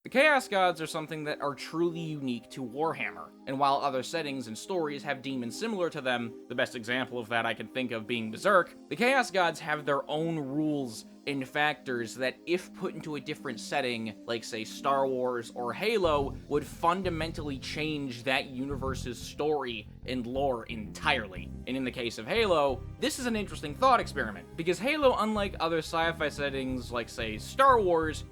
The Chaos Gods are something that are truly unique to Warhammer, and while other settings and stories have demons similar to them, the best example of that I can think of being Berserk, the Chaos Gods have their own rules and factors that, if put into a different setting, like say Star Wars or Halo, would fundamentally change that universe's story and lore entirely. And in the case of Halo, this is an interesting thought experiment, because Halo, unlike other sci-fi settings like say Star Wars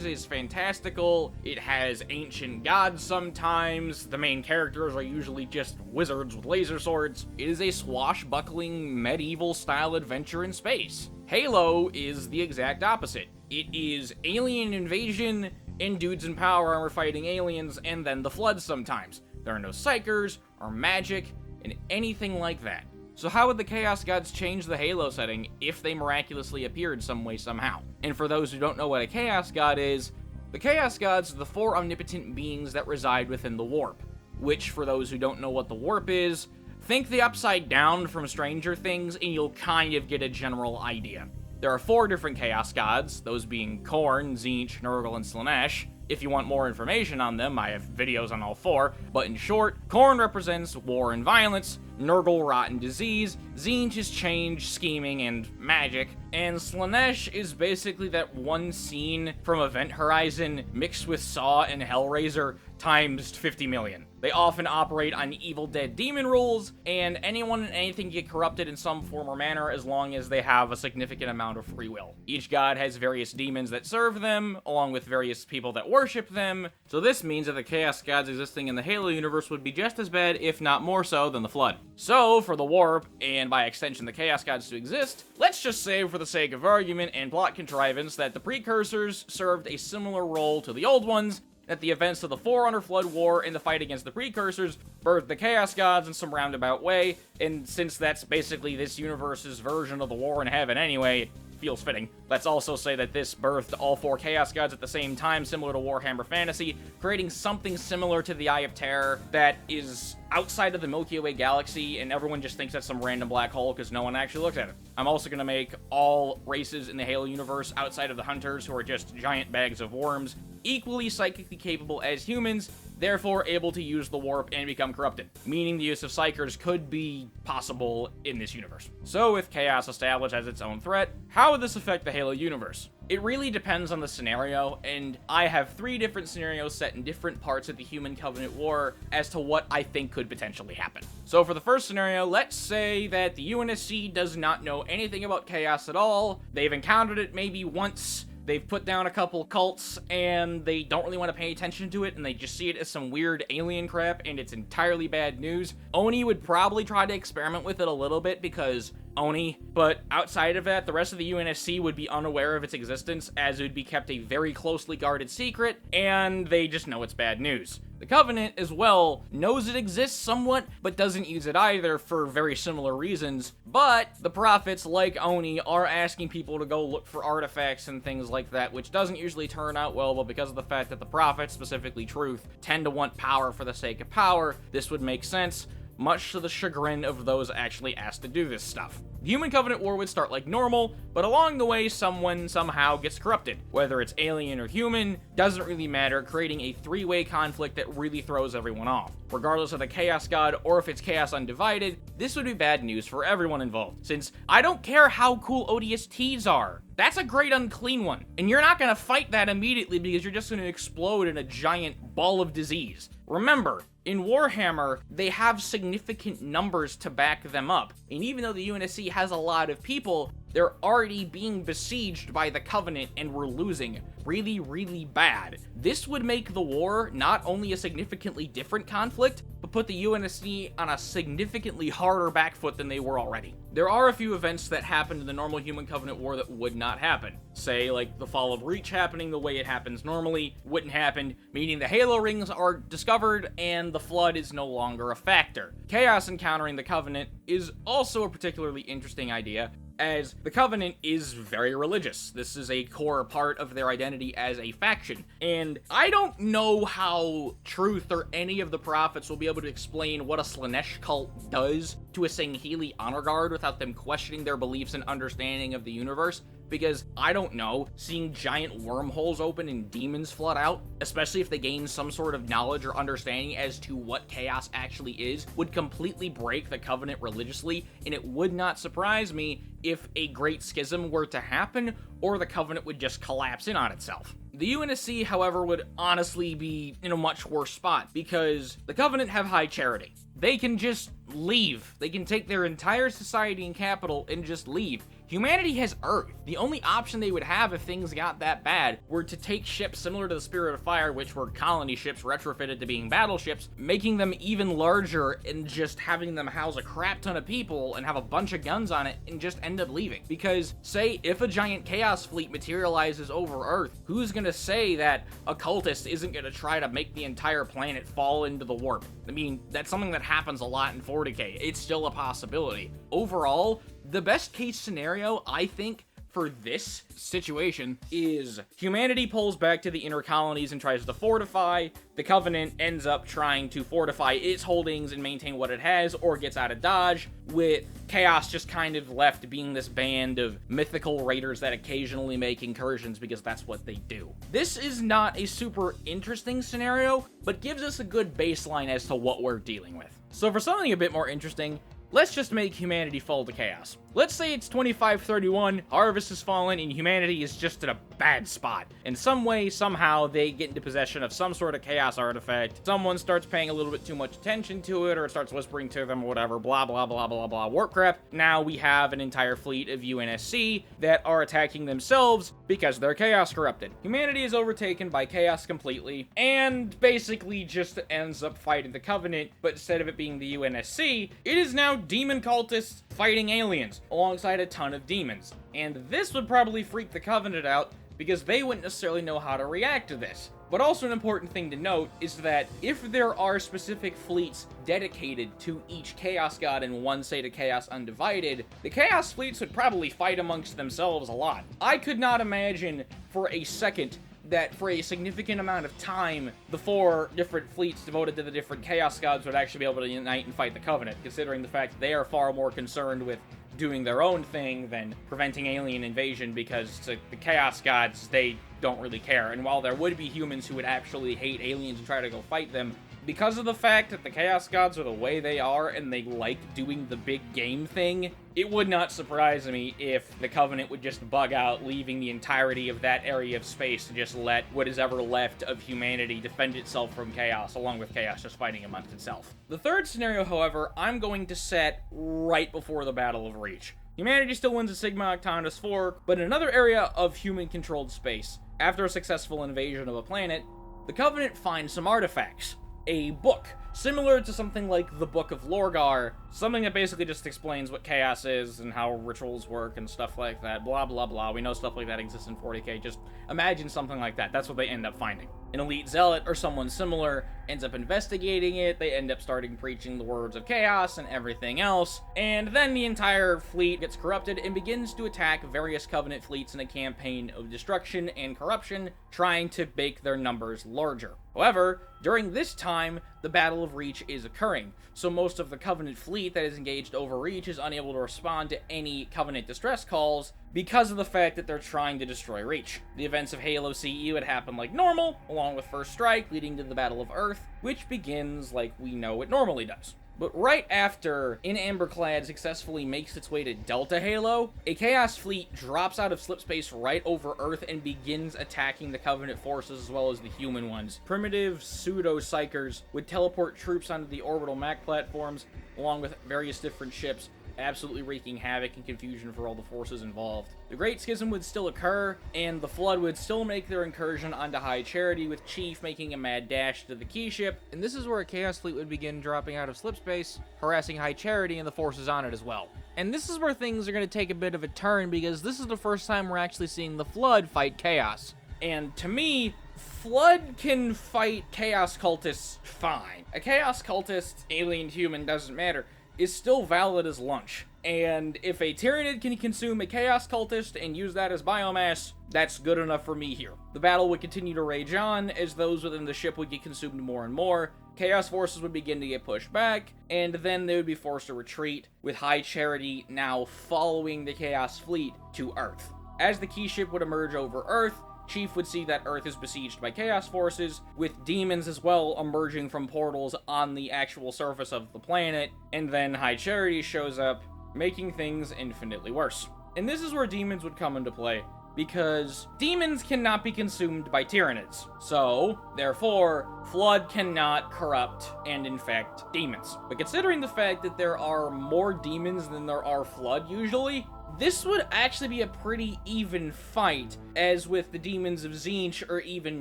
is fantastical, it has ancient gods sometimes, the main characters are usually just wizards with laser swords. It is a swashbuckling medieval style adventure in space. Halo is the exact opposite. It is alien invasion and dudes in power armor fighting aliens and then the Flood sometimes. There are no psychers or magic and anything like that. So how would the Chaos Gods change the Halo setting if they miraculously appeared some way somehow? And for those who don't know what a Chaos God is, the Chaos Gods are the four omnipotent beings that reside within the Warp, which for those who don't know what the Warp is, think the Upside Down from Stranger Things and you'll kind of get a general idea. There are four different Chaos Gods, those being Khorne, Tzeentch, Nurgle, and Slaanesh. If you want more information on them, I have videos on all four, but in short, Khorne represents war and violence, Nurgle rot and disease, Tzeentch is change, scheming, and magic, and Slaanesh is basically that one scene from Event Horizon mixed with Saw and Hellraiser times 50 million. They often operate on Evil Dead demon rules, and anyone and anything get corrupted in some form or manner as long as they have a significant amount of free will. Each god has various demons that serve them, along with various people that worship them, so this means that the Chaos Gods existing in the Halo universe would be just as bad, if not more so, than the Flood. So, for the Warp, and by extension the Chaos Gods to exist, let's just say for the sake of argument and plot contrivance that the Precursors served a similar role to the old ones, that the events of the Forerunner Flood War and the fight against the Precursors birthed the Chaos Gods in some roundabout way, and since that's basically this universe's version of the War in Heaven anyway, feels fitting. Let's also say that this birthed all four Chaos Gods at the same time, similar to Warhammer Fantasy, creating something similar to the Eye of Terror that is outside of the Milky Way galaxy, and everyone just thinks that's some random black hole because no one actually looks at it. I'm also going to make all races in the Halo universe outside of the Hunters, who are just giant bags of worms, equally psychically capable as humans, therefore able to use the Warp and become corrupted, meaning the use of Psychers could be possible in this universe. So with Chaos established as its own threat, how would this affect the Halo universe? It really depends on the scenario, and I have 3 different scenarios set in different parts of the Human Covenant War as to what I think could potentially happen. So for the first scenario, let's say that the UNSC does not know anything about Chaos at all, they've encountered it maybe once, they've put down a couple cults, and they don't really want to pay attention to it, and they just see it as some weird alien crap, and it's entirely bad news. Oni would probably try to experiment with it a little bit, because Oni, but outside of that, the rest of the UNSC would be unaware of its existence, as it would be kept a very closely guarded secret, and they just know it's bad news. The Covenant, as well, knows it exists somewhat, but doesn't use it either for very similar reasons. But the Prophets, like Oni, are asking people to go look for artifacts and things like that, which doesn't usually turn out well, but because of the fact that the Prophets, specifically Truth, tend to want power for the sake of power, this would make sense, much to the chagrin of those actually asked to do this stuff. The Human Covenant War would start like normal, but along the way someone somehow gets corrupted. Whether it's alien or human, doesn't really matter, creating a 3-way conflict that really throws everyone off. Regardless of the Chaos God or if it's Chaos Undivided, this would be bad news for everyone involved, since I don't care how cool ODSTs are. That's a great unclean one, and you're not gonna fight that immediately because you're just gonna explode in a giant ball of disease. Remember, in Warhammer, they have significant numbers to back them up, and even though the UNSC has a lot of people, they're already being besieged by the Covenant and we're losing really, really bad. This would make the war not only a significantly different conflict, but put the UNSC on a significantly harder back foot than they were already. There are a few events that happened in the normal Human Covenant War that would not happen. Say, like the Fall of Reach happening the way it happens normally wouldn't happen, meaning the Halo rings are discovered and the Flood is no longer a factor. Chaos encountering the Covenant is also a particularly interesting idea, as the Covenant is very religious. This is a core part of their identity as a faction, and I don't know how Truth or any of the Prophets will be able to explain what a Slaanesh cult does to a Sangheili honor guard without them questioning their beliefs and understanding of the universe. because, I don't know, seeing giant wormholes open and demons flood out, especially if they gain some sort of knowledge or understanding as to what chaos actually is, would completely break the Covenant religiously, and it would not surprise me if a Great Schism were to happen, or the Covenant would just collapse in on itself. The UNSC, however, would honestly be in a much worse spot, because the Covenant have high charity. They can just leave. They can take their entire society and capital and just leave. Humanity has Earth. The only option they would have if things got that bad were to take ships similar to the Spirit of Fire, which were colony ships retrofitted to being battleships, making them even larger and just having them house a crap ton of people and have a bunch of guns on it and just end up leaving. Because, say, if a giant Chaos fleet materializes over Earth, who's gonna say that a cultist isn't gonna try to make the entire planet fall into the warp? I mean, that's something that happens a lot in 40k. It's still a possibility. Overall, the best case scenario, I think, for this situation is humanity pulls back to the inner colonies and tries to fortify. The Covenant ends up trying to fortify its holdings and maintain what it has, or gets out of Dodge, with Chaos just kind of left being this band of mythical raiders that occasionally make incursions because that's what they do. This is not a super interesting scenario, but gives us a good baseline as to what we're dealing with. So for something a bit more interesting, let's just make humanity fall to chaos. Let's say it's 2531, Harvest has fallen, and humanity is just in a bad spot. In some way, somehow, they get into possession of some sort of chaos artifact. Someone starts paying a little bit too much attention to it, or it starts whispering to them, or whatever, blah, blah, blah, blah, blah, warp crap. Now we have an entire fleet of UNSC that are attacking themselves because they're chaos corrupted. Humanity is overtaken by chaos completely, and basically just ends up fighting the Covenant, but instead of it being the UNSC, it is now demon cultists fighting aliens, alongside a ton of demons. And this would probably freak the Covenant out, because they wouldn't necessarily know how to react to this. But also an important thing to note is that if there are specific fleets dedicated to each Chaos God and one State of Chaos Undivided, the Chaos fleets would probably fight amongst themselves a lot. I could not imagine for a second that for a significant amount of time, the 4 different fleets devoted to the different Chaos Gods would actually be able to unite and fight the Covenant, considering the fact that they are far more concerned with doing their own thing than preventing alien invasion, because to the Chaos Gods, they don't really care. And while there would be humans who would actually hate aliens and try to go fight them, because of the fact that the Chaos Gods are the way they are and they like doing the big game thing, it would not surprise me if the Covenant would just bug out, leaving the entirety of that area of space to just let what is ever left of humanity defend itself from chaos, along with chaos just fighting amongst itself. The third scenario, however, I'm going to set right before the Battle of Reach. Humanity still wins a Sigma Octantis 4, but in another area of human-controlled space. After a successful invasion of a planet, the Covenant finds some artifacts. A book, similar to something like the Book of Lorgar, something that basically just explains what chaos is and how rituals work and stuff like that, blah blah blah. We know stuff like that exists in 40k, just imagine something like that. That's what they end up finding. An elite zealot or someone similar ends up investigating it, they end up starting preaching the words of chaos and everything else, and then the entire fleet gets corrupted and begins to attack various Covenant fleets in a campaign of destruction and corruption, trying to make their numbers larger. However, during this time, the Battle of Reach is occurring, so most of the Covenant fleet that is engaged over Reach is unable to respond to any Covenant distress calls because of the fact that they're trying to destroy Reach. The events of Halo CE would happen like normal, along with First Strike, leading to the Battle of Earth, which begins like we know it normally does. But right after In Amberclad successfully makes its way to Delta Halo, a Chaos fleet drops out of slipspace right over Earth and begins attacking the Covenant forces as well as the human ones. Primitive pseudo-psychers would teleport troops onto the orbital Mac platforms, along with various different ships, absolutely wreaking havoc and confusion for all the forces involved. The Great Schism would still occur, and the Flood would still make their incursion onto High Charity, with Chief making a mad dash to the key ship, and this is where a Chaos fleet would begin dropping out of slipspace, harassing High Charity and the forces on it as well. And this is where things are going to take a bit of a turn, because this is the first time we're actually seeing the Flood fight Chaos. And to me, Flood can fight Chaos cultists fine. A Chaos cultist, alien, human, doesn't matter, is still valid as lunch. And if a Tyranid can consume a Chaos cultist and use that as biomass, that's good enough for me here. The battle would continue to rage on as those within the ship would get consumed more and more. Chaos forces would begin to get pushed back, and then they would be forced to retreat, with High Charity now following the Chaos fleet to Earth. as the key ship would emerge over Earth, Chief would see that Earth is besieged by Chaos forces, with demons as well emerging from portals on the actual surface of the planet, and then High Charity shows up, making things infinitely worse. And this is where demons would come into play, because demons cannot be consumed by Tyranids. So, therefore, Flood cannot corrupt and infect demons. But considering the fact that there are more demons than there are Flood usually, this would actually be a pretty even fight, as with the demons of Tzeentch or even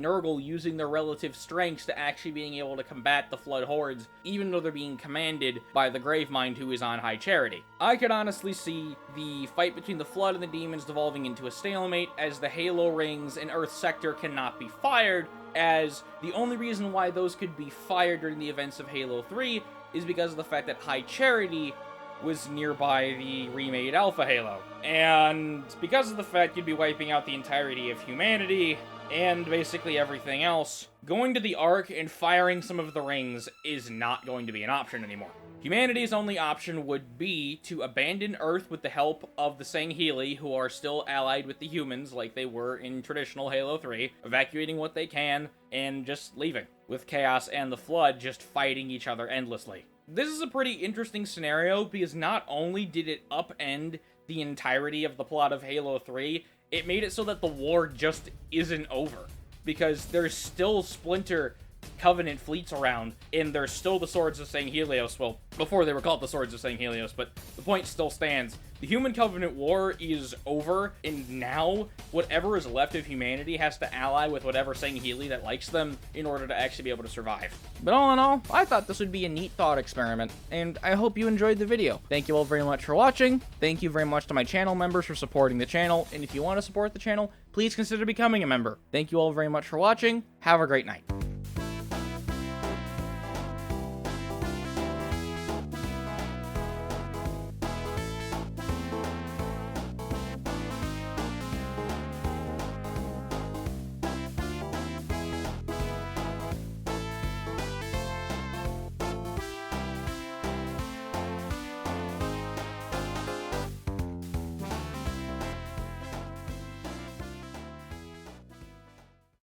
Nurgle using their relative strengths to actually being able to combat the Flood hordes, even though they're being commanded by the Gravemind who is on High Charity. I could honestly see the fight between the Flood and the demons devolving into a stalemate, as the Halo rings and Earth sector cannot be fired, as the only reason why those could be fired during the events of Halo 3 is because of the fact that High Charity was nearby the remade Alpha Halo. And because of the fact you'd be wiping out the entirety of humanity, and basically everything else, going to the Ark and firing some of the rings is not going to be an option anymore. Humanity's only option would be to abandon Earth with the help of the Sangheili, who are still allied with the humans like they were in traditional Halo 3, evacuating what they can, and just leaving, with Chaos and the Flood just fighting each other endlessly. This is a pretty interesting scenario, because not only did it upend the entirety of the plot of Halo 3, it made it so that the war just isn't over, because there's still Splinter Covenant fleets around, and there's still the Swords of Sanghelios, well, before they were called the Swords of Sanghelios, but the point still stands. The Human Covenant War is over, and now whatever is left of humanity has to ally with whatever Sangheili that likes them in order to actually be able to survive. But all in all, I thought this would be a neat thought experiment, and I hope you enjoyed the video. Thank you all very much for watching. Thank you very much to my channel members for supporting the channel, and if you want to support the channel, please consider becoming a member. Thank you all very much for watching. Have a great night.